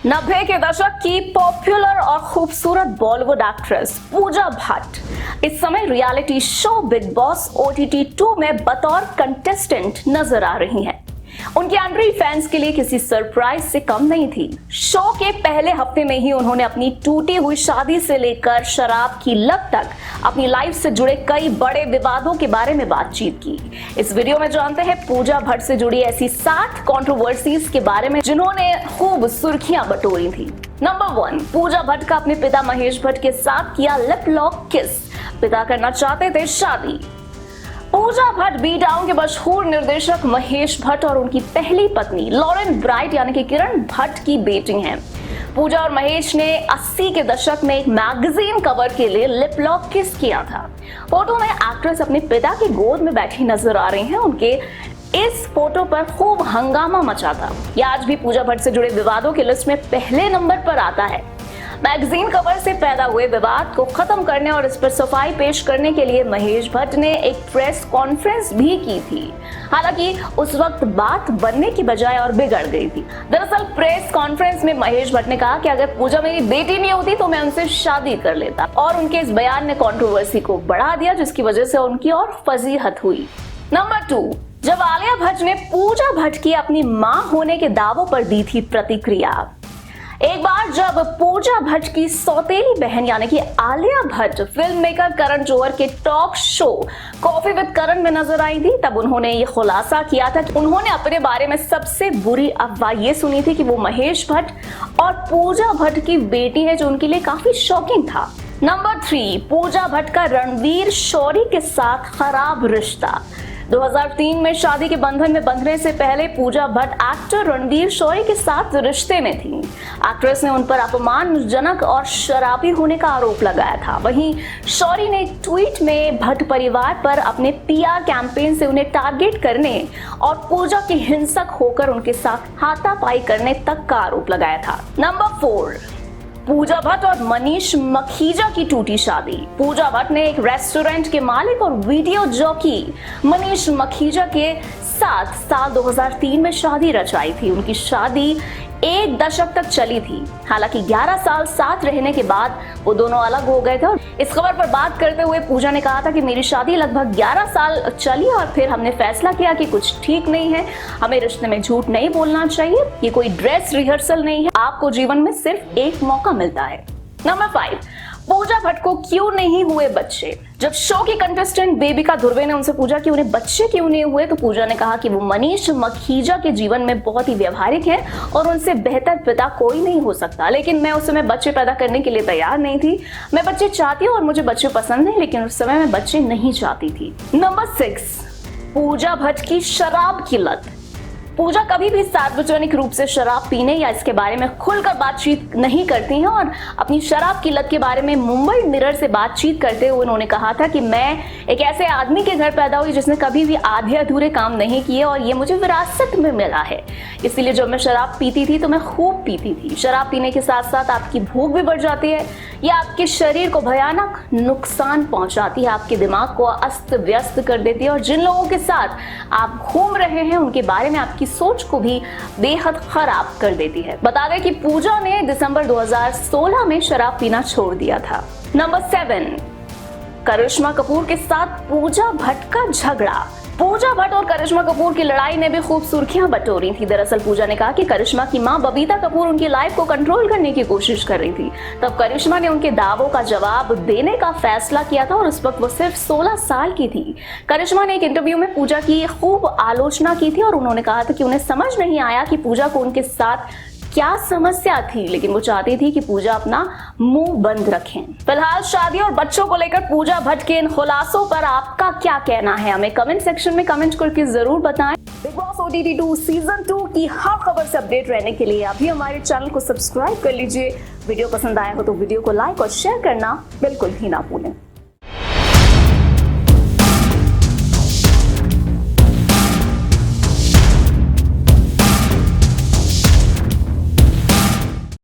90 के दशक की पॉपुलर और खूबसूरत बॉलीवुड एक्ट्रेस पूजा भट्ट इस समय reality show big boss OTT 2 में बतौर कंटेस्टेंट नजर आ रही हैं। उनकी एंट्री फैंस के लिए किसी सरप्राइज से कम नहीं थी। शो के पहले हफ्ते में ही उन्होंने अपनी टूटी हुई शादी से लेकर शराब की लत तक अपनी लाइफ से जुड़े कई बड़े विवादों के बारे में बातचीत की। इस वीडियो में जानते हैं पूजा भट्ट से जुड़ी ऐसी 7 कंट्रोवर्सीज के बारे में जिन्होंने खूब सुर्खियां बटोरी थी। नंबर 1, पूजा भट्ट का अपने पिता महेश भट्ट के साथ किया लिप लॉक किस। पिता करना चाहते थे शादी। पूजा भट्ट बी टाउन के मशहूर निर्देशक महेश भट्ट और उनकी पहली पत्नी लॉरेन ब्राइट यानी कि किरण भट्ट की बेटी हैं। पूजा और महेश ने 80 के दशक में एक मैगजीन कवर के लिए लिप लॉक किस किया था। फोटो में एक्ट्रेस अपने पिता की गोद में बैठी नजर आ रही हैं। उनके इस फोटो पर खूब हंगामा मचा था। यह आज भी पूजा भट्ट से जुड़े विवादों की लिस्ट में पहले नंबर पर आता है। मैगजीन कवर से पैदा हुए विवाद को खत्म करने और इस पर सफाई पेश करने के लिए महेश भट्ट ने एक प्रेस कॉन्फ्रेंस भी की थी। हालांकि उस वक्त बात बनने की बजाय और बिगड़ गई थी। दरअसल प्रेस कॉन्फ्रेंस में महेश भट्ट ने कहा कि अगर पूजा मेरी बेटी नहीं होती तो मैं उनसे शादी कर लेता, और उनके इस बयान ने कंट्रोवर्सी को बढ़ा दिया, जिसकी वजह से उनकी और फजीहत हुई। नंबर 2, जब आलिया भट्ट ने पूजा भट्ट की अपनी मां होने के दावों पर दी थी प्रतिक्रिया। एक बार जब पूजा भट्ट की सौतेली बहन यानी कि आलिया भट्ट फिल्म मेकर करण जौहर के टॉक शो कॉफी विद करण में नजर आई थी, तब उन्होंने ये खुलासा किया था कि उन्होंने अपने बारे में सबसे बुरी अफवाह ये सुनी थी कि वो महेश भट्ट और पूजा भट्ट की बेटी है, जो उनके लिए काफी शॉकिंग था। नंबर 3, पूजा भट्ट का रणवीर शौरी के साथ खराब रिश्ता। 2003 में शादी के बंधन में बंधने से पहले पूजा भट्ट एक्टर रणवीर शौरी के साथ रिश्ते में थी। एक्ट्रेस ने उन पर अपमानजनक और शराबी होने का आरोप लगाया था। वहीं शौरी ने एक ट्वीट में भट्ट परिवार पर अपने PR कैंपेन से उन्हें टारगेट करने और पूजा के हिंसक होकर उनके साथ हाथापाई करने तक का आरोप लगाया था। नंबर 4, पूजा भट्ट और मनीष मखीजा की टूटी शादी। पूजा भट्ट ने एक रेस्टोरेंट के मालिक और वीडियो जॉकी मनीष मखीजा के साथ साल 2003 में शादी रचाई थी। उनकी शादी 1 दशक तक चली थी। हालांकि 11 साल साथ रहने के बाद वो दोनों अलग हो गए थे। इस खबर पर बात करते हुए पूजा ने कहा था कि मेरी शादी लगभग 11 साल चली और फिर हमने फैसला किया कि कुछ ठीक नहीं है, हमें रिश्ते में झूठ नहीं बोलना चाहिए, ये कोई ड्रेस रिहर्सल नहीं है, आपको जीवन में सिर्फ एक मौका मिलता है। नंबर 5, पूजा भट्ट को क्यों नहीं हुए बच्चे। जब शो की कंटेस्टेंट बेबिका धुर्वे ने उनसे पूछा कि उन्हें बच्चे क्यों नहीं हुए, तो पूजा ने कहा कि वो मनीष मखीजा के जीवन में बहुत ही व्यवहारिक है और उनसे बेहतर पिता कोई नहीं हो सकता, लेकिन मैं उस समय बच्चे पैदा करने के लिए तैयार नहीं थी। मैं बच्चे चाहती हूँ और मुझे बच्चे पसंद है, लेकिन उस समय मैं बच्चे नहीं चाहती थी। नंबर 6, पूजा भट्ट की शराब की लत। पूजा कभी भी सार्वजनिक रूप से शराब पीने या इसके बारे में खुलकर बातचीत नहीं करती हैं और अपनी शराब की लत के बारे में मुंबई मिरर से बातचीत करते हुए उन्होंने कहा था कि मैं एक ऐसे आदमी के घर पैदा हुई जिसने कभी भी आधे अधूरे काम नहीं किए और ये मुझे विरासत में मिला है। इसीलिए जब मैं शराब पीती थी तो मैं खूब पीती थी। शराब पीने के साथ साथ आपकी भूख भी बढ़ जाती है, यह आपके शरीर को भयानक नुकसान पहुंचाती है, आपके दिमाग को अस्त व्यस्त कर देती है और जिन लोगों के साथ आप घूम रहे हैं उनके बारे में आपकी सोच को भी बेहद खराब कर देती है। बता दें कि पूजा ने दिसंबर 2016 में शराब पीना छोड़ दिया था। नंबर 7, करिश्मा कपूर के साथ पूजा भट्ट का झगड़ा। पूजा भट्ट और करिश्मा कपूर की लड़ाई ने भी खूब सुर्खियां बटोरी थी। दरअसल पूजा ने कहा कि करिश्मा की मां बबीता कपूर उनकी लाइफ को कंट्रोल करने की कोशिश कर रही थी। तब करिश्मा ने उनके दावों का जवाब देने का फैसला किया था और उस वक्त वो सिर्फ 16 साल की थी। करिश्मा ने एक इंटरव्यू में पूजा की खूब आलोचना की थी और उन्होंने कहा था कि उन्हें समझ नहीं आया कि पूजा को उनके साथ क्या समस्या थी, लेकिन वो चाहती थी कि पूजा अपना मुंह बंद रखें। फिलहाल शादी और बच्चों को लेकर पूजा भट्ट के इन खुलासों पर आपका क्या कहना है, हमें कमेंट सेक्शन में कमेंट करके जरूर बताएं। बिग बॉस OTT 2 सीजन 2 की हर खबर से अपडेट रहने के लिए अभी हमारे चैनल को सब्सक्राइब कर लीजिए। वीडियो पसंद आया हो तो वीडियो को लाइक और शेयर करना बिल्कुल भी ना भूलें।